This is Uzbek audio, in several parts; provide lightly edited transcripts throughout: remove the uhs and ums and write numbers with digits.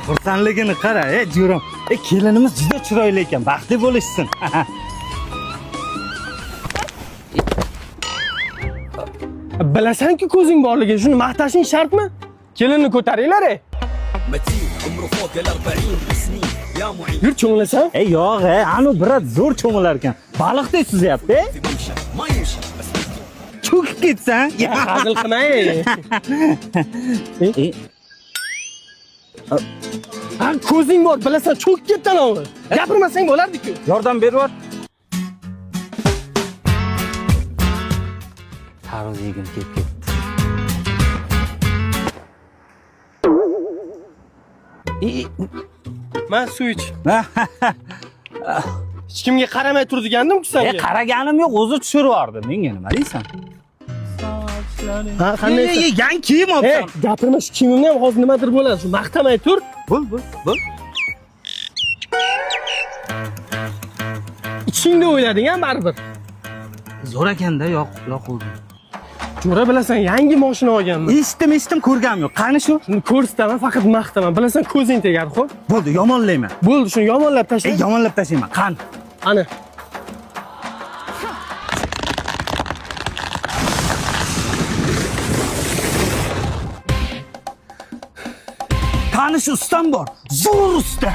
Xursandligini qara, jo'ram. Kelinimiz juda chiroyli ekan, baxtli bo'lishsin. Bilasanki ko'zing borligi, shuni maqtashing shartmi? Kelinni ko'taringlar. Yur cho'nglasan? Yo'q, anu birat zo'r cho'milar ekan. Baliqdek suzyapti. Cho'kib ketsan. Hazil qilmay. Ha, ko'zing bor, bilasan, cho'kib ketdan o'g'il. Gapirmasang bo'lardi-ku. Yordam berib. Tarvuz yegim ketdi. Men suv ich. Hech kimga qaramay turdigandim-ku senga. Qaraganim yo'q, o'zi tushirib yubordi. Menga nima deysan? Ha, qanday? Yangi kiyim olsam. Gapirma, shu kiyimimni ham hozir nimadir bo'ladi. Shu maqtamay tur. Bo'l. Ichingda o'ylading-a baribir. Zo'r ekanda, yo'qoldi. Jo'ra bilasan, yangi mashina olganman. Eshitdim, ko'rganim yo'q. Qani shu? Shuni ko'rsataman, faqat maqtaman. Bilasan, ko'zing tegar, xo'p? Bo'ldi, yomonlayman. Bo'ldi, shuni yomonlab tashla. Yomonlab tashlayman. Qani? Ana. Tanish ustam bor. Zo'r usta.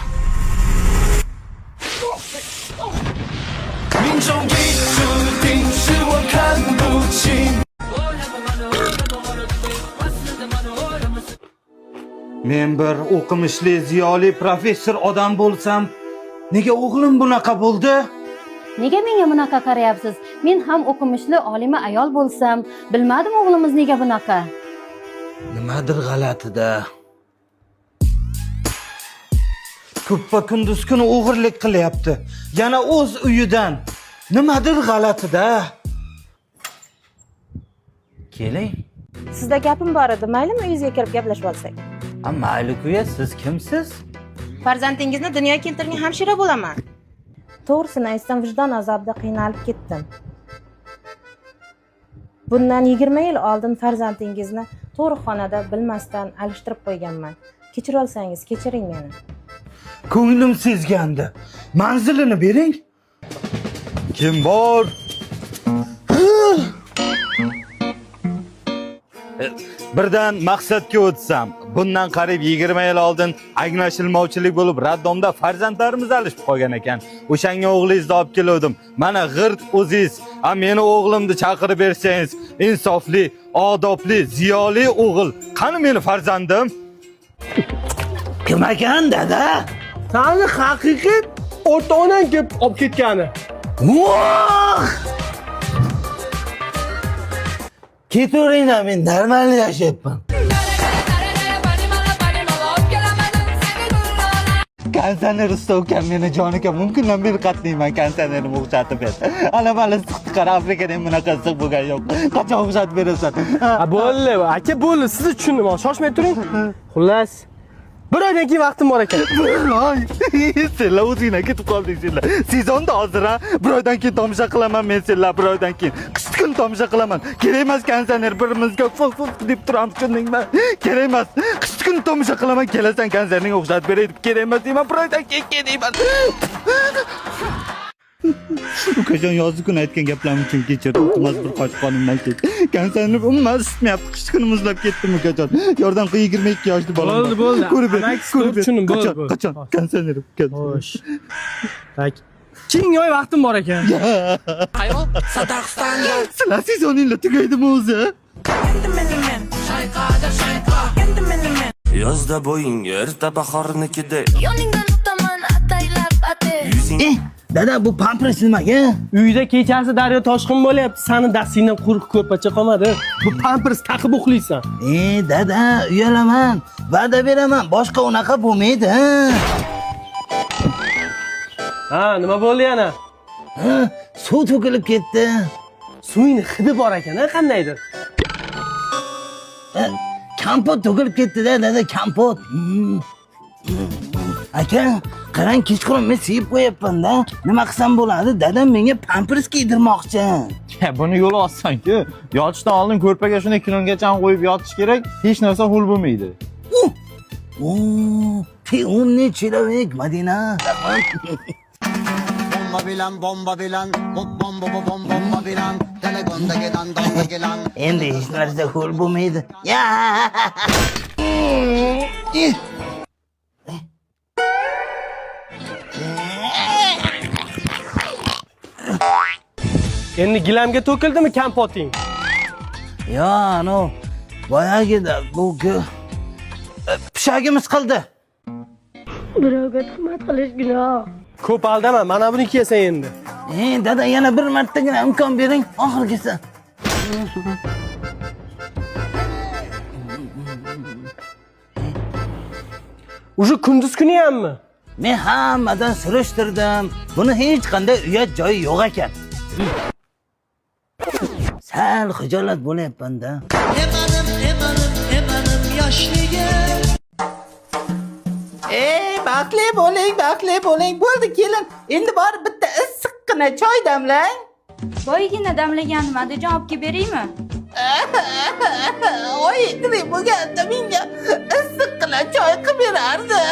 Men bir o'qimishli, ziyoli professor odam bo'lsam, nega o'g'lim bunaqa bo'ldi? Nega menga bunaqa qarayapsiz? Men ham o'qimishli olima ayol bo'lsam, bilmadim o'g'limiz nega bunaqa. Nimadir g'alatida. Ko'ppa kunduz kuni o'g'irlik qilyapti. Yana o'z uyidan. Nimadir g'alatida. Keling. Sizda gapim bor edi, maylimi uyingizga kirib gaplashib olsak? Mayli-ku, siz kimsiz? Farzandingizni dunyoga keltirgan hamshira bo'laman. To'g'risini aytsam, vijdon azobida qiynalib ketdim. Bundan 20 yil oldin farzandingizni tug'ruqxonada bilmasdan alishtirib qo'yganman. Kechira olsangiz, kechiring meni. Ko'nglim sezgandi. Manzilini bering. Kim bor? Birdan maqsadga o'tsam, bundan qariyb 20 yil oldin anglashilmovchilik bo'lib, raddomda farzandlarimiz alishib qolgan ekan. O'shanga o'g'lingizni olib keldim. Mana g'irt o'zingiz, meni o'g'limni chaqirib bersangiz, insofli, odobli, ziyoli o'g'il. Qani meni farzandim? Kim ekan, dada? Sani haqiqiy ota-onang kelib olib ketgani. Voh! Ketaveringlar, men normal yashayapman. Kansaner usta ukam meni joniga mumkindan beri qatnayman, kansanerni o'xshatib ber. Ana mana siqdi qara, Afrikada ham bunaqa siq bo'lgan yo'q. Qachon o'xshatib berasan? Bo'ldi, aka bo'ldi, siz tushundim, shoshmay turing. Xullas, bir oydan keyin vaqtim bor ekan. Voy, senlar o'zinglar ketib qolding senlar. Sezonda hozir bir oydan keyin tomosha qilaman men senlar, bir oydan keyin. Qish kun tomosha qilaman. Kerak emas kansaner, birimizga fuf deb turamiz, tushundingmi? Kerak emas. Qish kun tomosha qilaman, kelasan kanserning o'xshatib beray deb kerak emas deyman, bir oydan keyin kelayman. Ukajon yozgi kun aytgan gaplarim uchun kechir. Iltimos bir qo'shib qonimdan ket. Kanserni umuman eshitmayapti. Qish kuni muzlab ketdim ukajon. Yordam qil, 22 yoshli bolam. Bo'ldi. Ko'rib tushundim, bo'ldi. Qachon kanserni ukajon. Xo'sh. Tak. Keyingi oy vaqtim bor ekan. Ayol Sadaqstonga Sizlar sezoninglar tugaydimi o'zi? Yozda bo'ying erta bahornikida. Yoningdan o'taman ataylab ate. Dada bu pampers nimaga? Uyda kechasi daryo toshqin bo'lyapti. Sani dastingdan quruq ko'rpacha qolmadi. Bu pampers taqib uxlaysan. Dada, uyalaman. Va'da beraman, boshqa unaqa bo'lmaydi. Ha, nima bo'ldi yana? Suv to'kilib ketdi. Suvning hidi bor ekan, qandaydir? Kompot to'kilib ketdi-da, dada, kompot. Aka, qarang, kechqurun men sevib qo'yapman-da. Nima qilsam bo'ladi? Dadam menga pampers kiydirmoqchi. Buni yo'l oson-ku. Yotishdan oldin ko'rpaga shuni kilongacha qo'yib yotish kerak, hech narsa ho'l bo'lmaydi. Umni chilavik Madina. Bomba bilan, bomba bilan, Telegondagi dandonga gilan. Endi hech narsa ho'l bo'lmaydi. Ya! Endi gilamga to'kildimi kompoting? Ya, boyagida bu pishagimiz qildi. Birovga tuhmat qilish gunoh. Ko'p aldama, mana buni kiyasan endi. Dada yana bir martagina imkon bering, oxirgisi. Uje kunduz kuni hammi? Men hammadan surishtirdim. Buni hech qanday uyat joyi yo'q ekan. Sal xijolat bo'lyapman-da. Emanim yoshligim. Baxtli bo'ling. Bo'ldi kelin. Endi borib bitta issiqqina choy damlang. Boygina damlagandim, Adajon olib kelib beraymi? Oy, tirik bo'lganda menga issiqqina choy qilib berardi.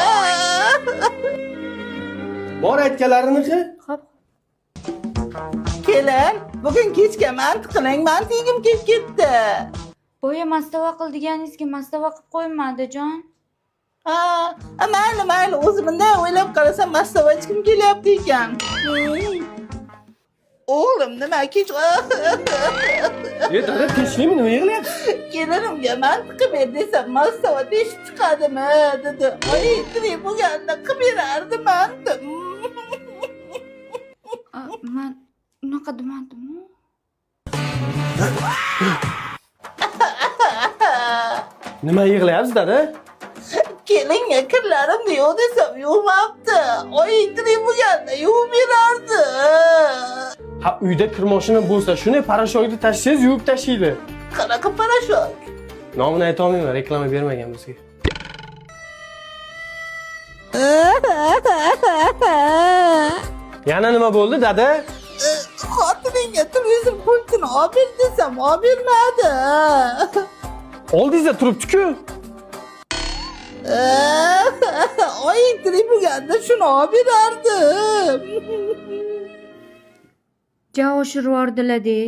Bor aytganlariniki? Xo'p. Kelin, bugun kechga mant qiling, mantigim kelib ketdi. Boya mastava qil deganingizga mastava qilib qo'yma, Adajon. Mayli, o'zimda o'ylab qarasam mastava ichkim kelyapti ekan. O'g'lim, nima kech? Dada, tinchlikmi? Nima yig'layapsiz? Kelinimga mant qilib ber desam, mastava teshib chiqadimi, dedi. Oy, tirik bo'lganda qilib berardi mant. Men unaqa demadim-ku. Nima yig'layapsiz, dada? Kelinga kirlarimni yo'q desam yuvmabdi. Oy, tirik bo'lganda yuvib berardi. Ha, uyda kir moshina bo'lsa, shuni parashokni tashlaysiz, yuvib tashlaydi. Qanaqa parashok? Nomini ayta olmayman, reklama bermagan bizga. Yana nima bo'ldi, dada? Xotiningga televizor pultini olib ber desam, olib bermadi. Oldingizda turibdi-ku. Oy, tirik bo'lganda shuni olib berardim. Ja oshirib yubordilar-de.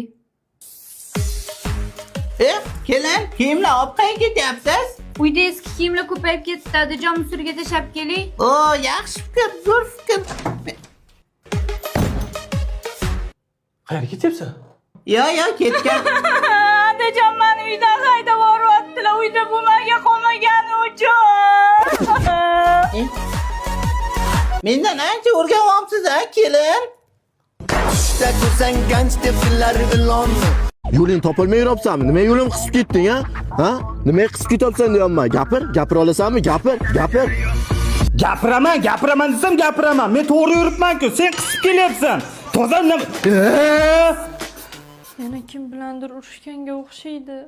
Kelin, kiyimlar olib qayerga ketyapsiz? Uyda eski kiyimlar ko'payib ketdi, Adajon musorga tashlab keling. Yaxshi fikr, zo'r fikr. Qayerga ketyapsan? Yo, ketgan. Adajon meni uydan haydab yuboryaptilar, uyda bo'lmaga qolmagani uchun. Mendan ancha o'rganyapsiz-a, kelin? Tushda ko'rsang ganch tepsilar vilon. Yo'ling topolmay yuribsanmi? Nima yo'lim qisib ketding, ha? Nima qisib ketyapsan deyapman. Gapira olasanmi? Gapir. Gapiraman desam gapiraman. Men to'g'ri yuribman-ku, sen qisib kelyapsan. Toza nima? Yana kim bilandir urushganga o'xshaydi.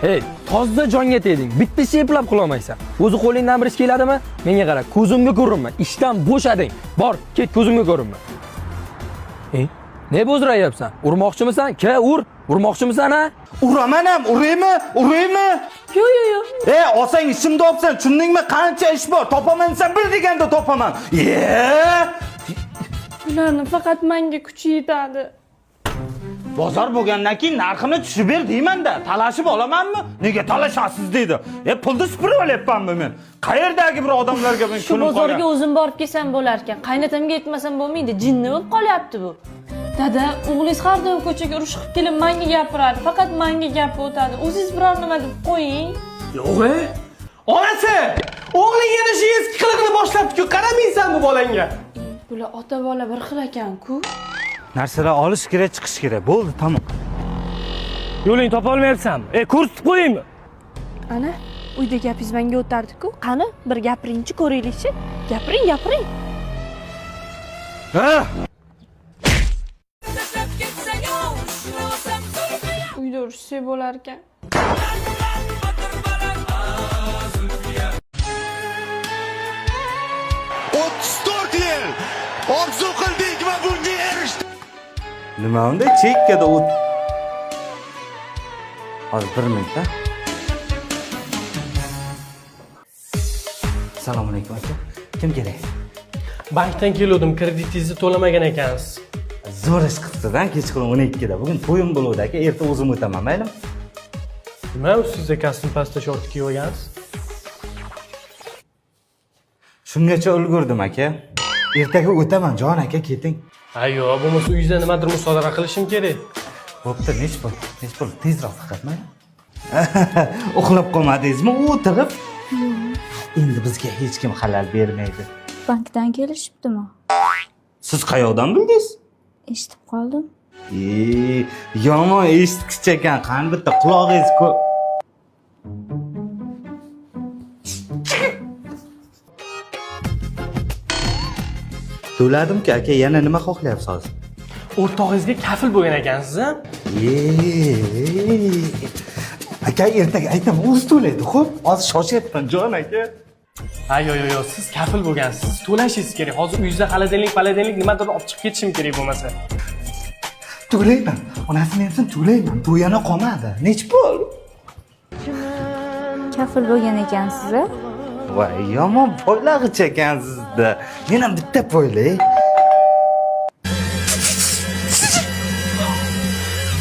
Hey, toza jonga tegding. Bitta ish eplab qilolmaysan. O'zi qo'lingdan bir ish keladimi? Menga qara, ko'zimga ko'rinma. Ishdan bo'shading. Bor, ket ko'zimga ko'rinma. Ne bo'zrayapsan? Urmoqchimisan? Urmoqchimisan ha? Uraman ham, uraymi? Yo'q. Olsang ishimda olibsan, tushundingmi? Qancha ish bor? Topaman desam bir deganda topaman. Ularni faqat menga kuchi yetadi. Bozor bo'lgandan keyin narxini tushib ber deyman-da. Talashib olamanmi? Nega talashasiz deydi. Pulni supurib olyapmanmi men? Qayerdagi bir odamlarga men Shu bozorga o'zim borib kelsam bo'lar ekan. Qaynatamga yetmasam bo'lmaydi. Jinni bo'lib qolyapti bu. Dada, o'g'lingiz har doim ko'chaga urush qilib kelib menga gapiradi. Faqat menga gap o'tadi. O'zingiz biror nima deb qo'ying. Yo'q-e? Onasi, o'g'ling yana shu eski qilig'ini boshlabdi-ku. Qaramaysan bu bolangga. Bular ota bola bir xil ekan-ku. Narsalar olish kerak, chiqish kerak. Bo'ldi, tamom. Yo'ling topa olmayapsanmi? Ko'rsatib qo'yaymi? Ana, uyda gapingiz menga o'tardi-ku. Qani, bir gapiringchi, ko'raylik-chi. Gapiring. Uyda urushsak bo'lar ekan. Orzu qildik va bunga erishdik. Nima unda chekkada o't. Hozir 1 minut. Assalomu alaykum aka. Kim kerak? Bankdan keluvdim, kreditingizni to'lamagan ekansiz. Zo'r ish qilibsiz-a, kechqurun 12 da. Bugun to'yim bo'ladi aka, erta o'zim o'taman, maylimi? Nima u sizga kostyum pasta shorti kiyib olgansiz? Shungacha ulgurdim aka. Ertaga o'taman, jon aka, keting. Ayyo, bo'lmasa uyingizda nimadir musodara qilishim kerak. Bo'pti, nech pul, tezroq faqatmi? Uxlab qolmadingizmi? O'tirib. Endi bizga hech kim xalal bermaydi. Bankdan kelishibdimi? Siz qayoqdan bildingiz? Eshitib qoldim. Yomon eshitgich ekan, qani bitta qulog'ingiz to'ladim-ku aka, yana nima xohlayapsiz hozir? O'rtog'ingizga kafil bo'lgan ekansiz-a? Aka, ertaga aytaman, o'zi to'laydi, xo'p? Hozir shoshyapman, jon aka. Yo, siz kafil bo'lgansiz. Siz to'lashingiz kerak. Hozir uyingizda xaladenlik nimadir olib chiqib ketishim kerak bo'lmasa. To'layman. Onasi mensin to'layman. To'yana qolmadi. Nech pul? Kafil bo'lgan ekansiz-a? Voy, yomon poylag'ich ekansizda. Men ham bitta poylay.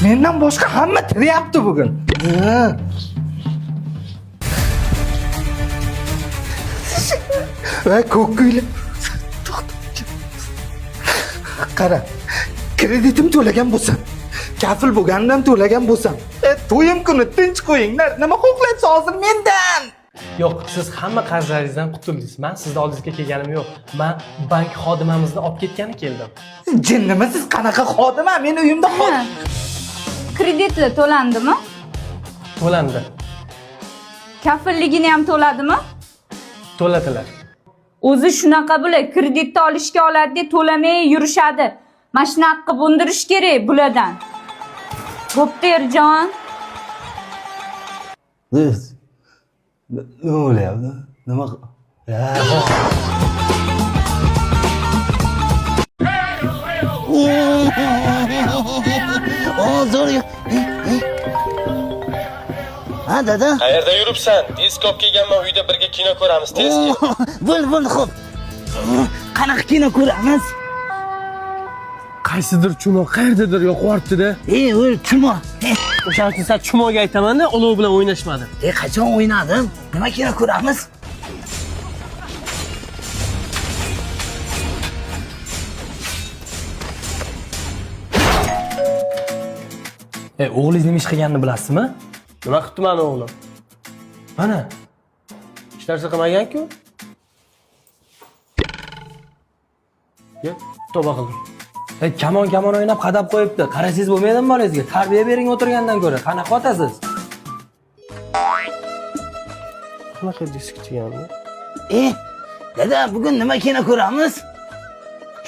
Mendan boshqa hamma tiryapti bugun. Va ko'kko'yli. Qara. Kreditim to'lagan bo'lsam, kafil bo'lgandan to'lagan bo'lsam, to'yim kuni tinch qo'yinglar. Nima xohlaysiz hozir mendan? Yo'q, siz hamma qarzlaringizdan qutuldingiz. Men sizni oldingizga kelganim yo'q. Men bank xodimamizni olib ketgani keldim. Jinnimi siz, qanaqa xodima? Men uyimda xodim. Krediti to'landimi? To'landi. Kafilligini ham to'ladimi? To'ladilar. O'zi shunaqa bo'ladi, kreditni olishga oladi, to'lamay yurishadi. Mana shunaqa qilib undirish kerak bulardan. Bo'pti, Erjon. Nima bo'lyapti? Nima? Zo'r. Ha, dada. Qayerda yuribsan? Tezkop kelganman, uyda birga kino ko'ramiz, tez kel. Bo'ldi, xo'p. Qanaqa kino ko'ramiz? Qaysidir chumo qayerdadir yo'qortdi-da. O'l chumo. O'shaning uchun sen chumoga aytaman-da, olov bilan o'ynashmadim. Qachon o'ynadim? Nima kino ko'ramiz? O'g'lingiz nima ish qilganini bilasizmi? Nima qilibdi meni o'g'lim? Mana. Hech narsa qilmagan-ku. Tavba qildim. Kamon o'ynab qadab qo'yibdi. Qarasangiz bo'lmaydimi bolangizga? Tarbiya bering o'tirgandan ko'ra. Qanaqa otasiz? Qanaqa disk chigandi? Dada, bugun nima kino ko'ramiz?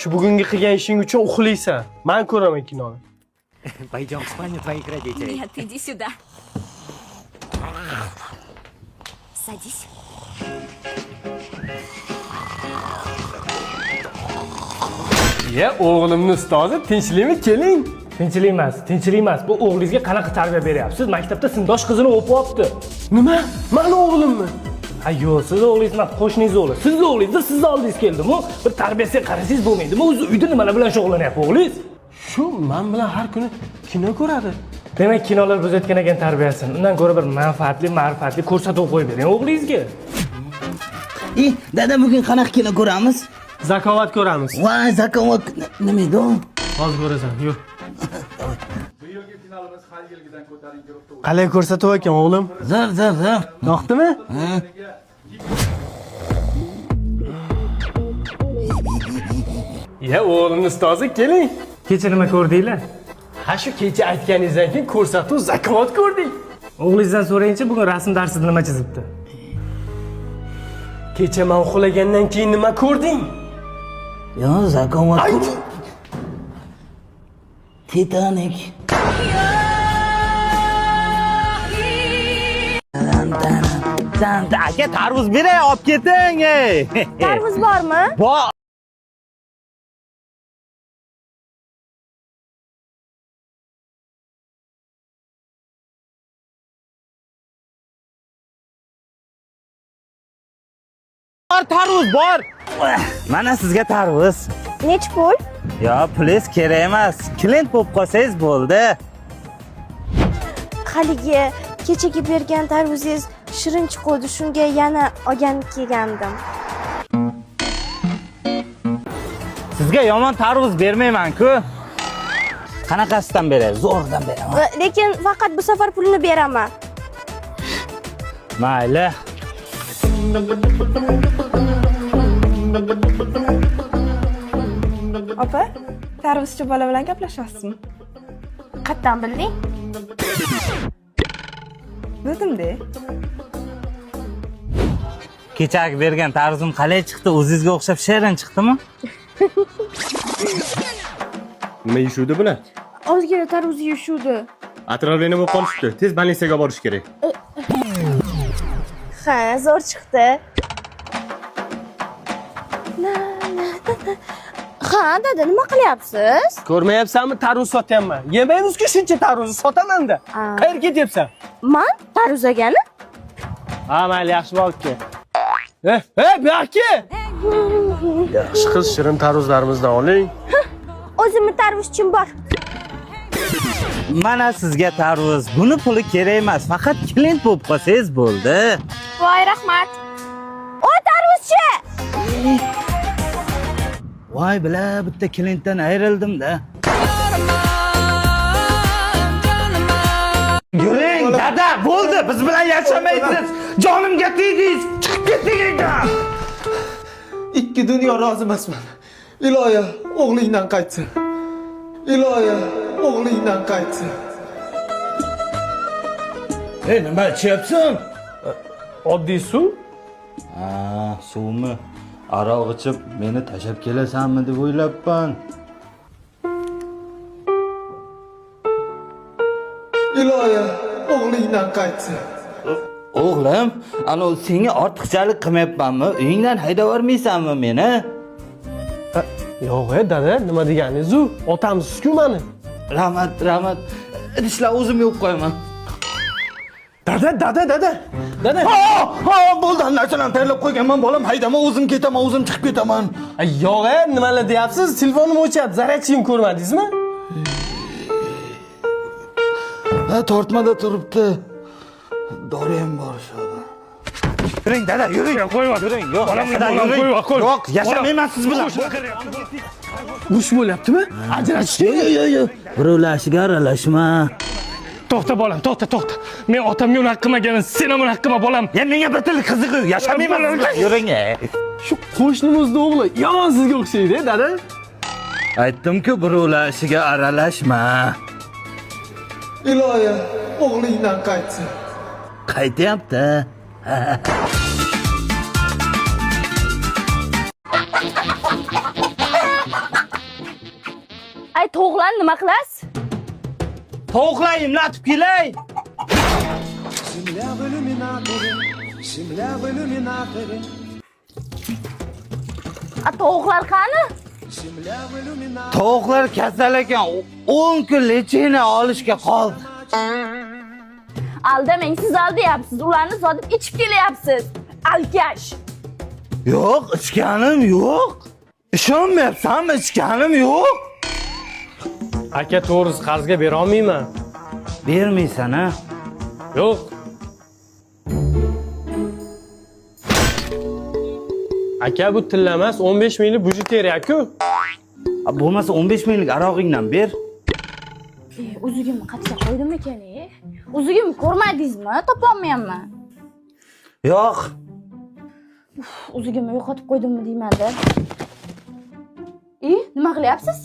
Shu bugungi qilgan ishing uchun uxlaysan. Men ko'raman kinoni. Пойдем в спальню твоих родителей. Нет, иди сюда. Садись. O'g'limni ustozi, tinchlikmi? Keling. Tinchlik emas. Bu o'g'lingizga qanaqa tarbiya beryapsiz? Maktabda sindosh qizini o'pib olibdi. Nima? Meni o'g'limmi? Ayyo, siz o'g'lingiz emas, qo'shningiz o'g'li. Sizni o'g'lingiz sizni oldingiz keldimi? Bir tarbiyasiga qarasangiz bo'lmaydimi? O'zi uyda nimalar bilan shug'ullanyapti o'g'lingiz? Shu men bilan har kuni kino ko'radi. Demak, kinolar buzayotgan ekan tarbiyasini. Undan ko'ra bir manfaatli, ma'rifatli ko'rsatuv qo'yib bering o'g'lingizga. Dada, bugun qanaqa kino ko'ramiz? Zakovat ko'ramiz. Voy, zakovat nima edi? Hozir ko'rasan, yur. Bu yilgi finalimiz har yilgidan ko'tarinki ruhda. Qalay ko'rsatuv ekan o'g'lim? Zo'r. Yoqdimi? O'g'limni ustozi, keling. Kecha nima ko'rdinglar? Ha, shu kecha aytganingizdan keyin ko'rsatuv zakovat ko'rdik. O'g'lingizdan so'rayinchi, bugun rasm darsida nima chizibdi? Kecha men uxlagandan keyin nima ko'rding? Yo, zakovat. Titanik. Aka, tarvuz beray, olib keting. Tarvuz bormi? Bor. bor tarvuz bor. Mana sizga tarvuz. Nech pul? Yo, pulingiz kerak emas. Klient bo'lib qolsangiz bo'ldi. Haligi kechagi bergan tarvuzingiz shirin chiqdi, shunga yana olgan kelgandim. Sizga yomon tarvuz bermayman-ku. Qanaqasidan beray? Zo'rdan beraman. Lekin faqat bu safar pulni beraman. Mayli. Opa, tarvuzchi bola bilan gaplashyapsizmi? Qayerdan bilding? Bildim-de. Kechagi bergan tarvuzim qalay chiqdi? O'zingizga o'xshab shirin chiqdimi? Nima yeyishuvdi bular? Ozgina tarvuz yeyishuvdi. Atroflarni bo'lib qolishibdi. Tez больницаga borish kerak. Ha, zo'r chiqdi. Ha, dada, nima qilyapsiz? Ko'rmayapsanmi, tarvuz sotyapman. Yemaymiz-ku shuncha tarvuzni sotaman-da. Qayerga ketyapsan? Men tarvuz olgani? Ha, mayli, yaxshi bo'lib kel. Bu yoqqa. Yaxshi qiz, shirin tarvuzlarimizdan oling. O'zimni tarvuzchim bor. Mana sizga tarvuz. Buni puli kerak emas, faqat klient bo'lib qolsangiz bo'ldi. Voy, rahmat. O tarvuzchi! Voy, bila, bitta klientdan ayrildim-da. Yuring, dada, bo'ldi. Biz bilan yashamaysiz. Jonimga tegdingiz. Chiqib keting. Ikki dunyo rozi emasman. Iloyo, o'g'lingdan qaytsin. Iloyo, o'g'lingdan qaytsin. Ey, nima ichyapsan? Oddiy suv? Ha, suvmi? Aroq ichib meni tashab kelasanmi deb o'ylabman. Iloyo, o'g'lingdan qaytsin. O'g'lim, ana senga ortiqchalik qilmayapmanmi? Uyingdan haydab yubormaysanmi meni? Yo'q, dada, nima deganingiz-u? Otamsiz-ku meni. Rahmat. Idishlar o'zim yuvib qo'yaman. Dada. Ha, bo'ldi, narsalarni tayyorlab qo'yganman, bolam. Haydama, o'zim ketaman, o'zim chiqib ketaman. Yo'q, nimalar deyapsiz? Telefonim o'chadi, zaryadchim ko'rmadingizmi? Ha, tortmada turibdi. Dori ham bor shoda. Yuring, dada, yuring. Qo'yma, yuring. Yo'q, qo'yma. Yo'q, yashamayman siz bilan. Urush bo'lyaptimi? Ajrashishga? Yo'q. Birovlashiga aralashma. To'xta bolam, to'xta. Men otamga unaqa qilmaganim, sen ham unaqa qilma bolam. Ya menga bir til qiziq, yashamayman siz bilan. Yuring. Shu qo'shnimizning o'g'li yomon sizga o'xshaydi, dada. Aytdim-ku, birovlashiga aralashma. Iloyo, o'g'lingdan qaytsin. Qaytyapti. Ay, to'g'lan nima qilasiz? Tovuqlar imlatib kelay. Tovuqlar qani? Tovuqlar kasal ekan, 10 kun lechini olishga qoldi. Aldamang, siz aldayapsiz. Ularni sotib ichib kelyapsiz. Alkash. Yo'q, ichganim yo'q. Ishonmayapsanmi? Ichganim yo'q. Aka, to'g'risi qarzga bera olmayman. Bermaysan, ha? Yo'q. Aka, bu tilla emas, 15 minglik bujetariya-ku. Bo'lmasa 15 minglik arog'ingdan ber. Uzugimni qatga qo'ydim ekan, Uzugimni ko'rmadingizmi? Topolmayapman. Yo'q. Uzugimni yo'qotib qo'ydimmi deyman-da. Nima qilyapsiz?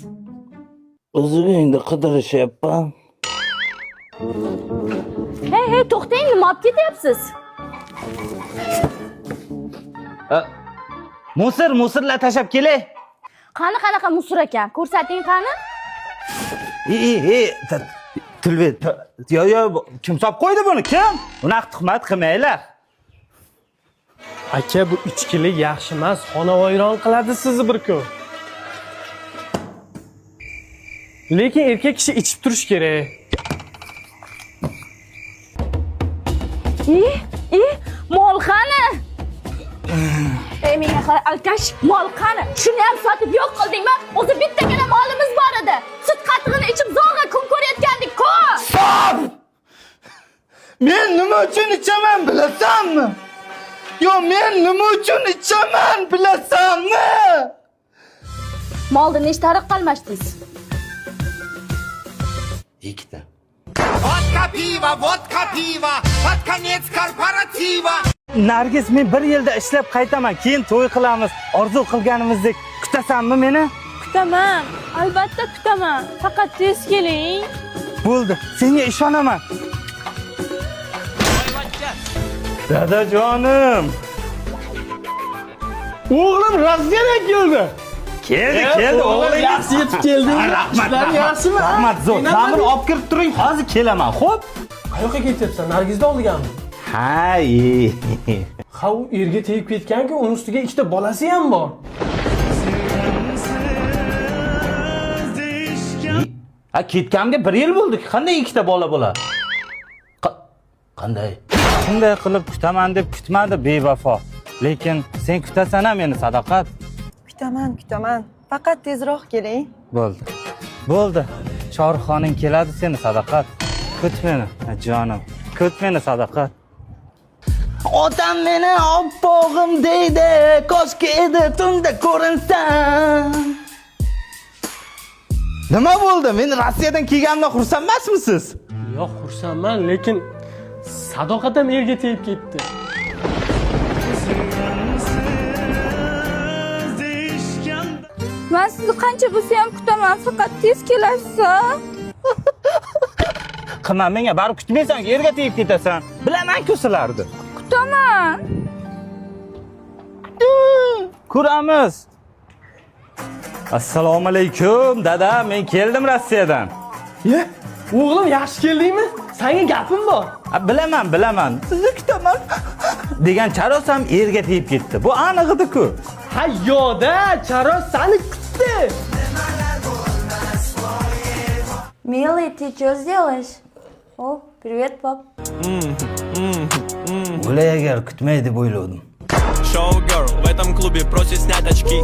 Uzugingni qidirishyapman. Hey, to'xtang, nima olib ketyapsiz? Musirlar tashab kelay. Qani qanaqa musir ekan? Ko'rsating qani? Tilvet. Yo, kim solib qo'ydi buni? Kim? Unaqa tuhmat qilmanglar. Aka, bu ichkilik yaxshi emas, xonavayron qiladi sizni bir kun. Lekin erkak kishi ichib turish kerak. Mol qani? Ey menga alkash, mol qani? Shuni ham sotib yo'q qildingmi? O'zi bittagina molimiz bor edi. Sut qatig'ini ichib zo'rg'a kun ko'rayotgandik-ku. Stop! Men nima uchun ichaman bilasanmi? Yo, men nima uchun ichaman bilasanmi? Molda nechta ariq qalmashdingiz? Ikkita. Vodka piva, под конец корпоратива. Nargiz, men 1 yilda ishlab qaytaman, keyin to'y qilamiz. Orzu qilganimizdek kutasanmi meni? Kutaman, albatta kutaman. Faqat tez keling. Bo'ldi, senga ishonaman. Dadajonim. O'g'lim Rossiyadan keldi. Keldi, o'g'lim yaxshi yetib kelding. Rahmat, Ishlar yaxshimi? Rahmat, zo'r. Ta'mir olib kirib turing, hozir kelaman, xo'p? Qayoqqa ketyapsan? Nargizni olganmi? Ha, Ha, u erga tegib ketgan-ku, uning ustiga ikkita bolasi ham bor. Ha, ketganimga 1 yil bo'ldi. Qanday ikkita bola bo'ladi? Qanday? Shunday qilib kutaman deb kutmadi bevafo. Lekin sen kutasan ham meni Sadoqat. Kutaman. Faqat tezroq keling. Bo'ldi. Shohruxxoning keladi seni Sadoqat. Kut meni, jonim. Kut meni Sadoqat. Otam meni oppog'im deydi, koshki edi tunda ko'rinsam. Nima bo'ldi? Men Rossiyadan kelganimdan xursand emasmisiz? Yo'q, xursandman, lekin Sadoqat ham erga tegib ketdi. Men sizni qancha bo'lsa ham kutaman, faqat tez kelasiz. Qilma, menga barib kutmaysan, yerga tegib ketasan. Bilaman-ku sizlarni. Kutaman. Ko'ramiz. Assalomu alaykum, dada. Men keldim Rossiyadan. Ye, o'g'lim yaxshi keldingmi? Senga gapim bor. Bilaman. Sizni kutaman. degan charos ham erga tegib ketdi. Bu aniq edi-ku. Ha, yo'da, charos seni kutdi. Милый, ты что сделаешь? О, привет, пап. O'lay agar kutmaydi deb o'yladim. Showgirl в этом клубе просит снять очки.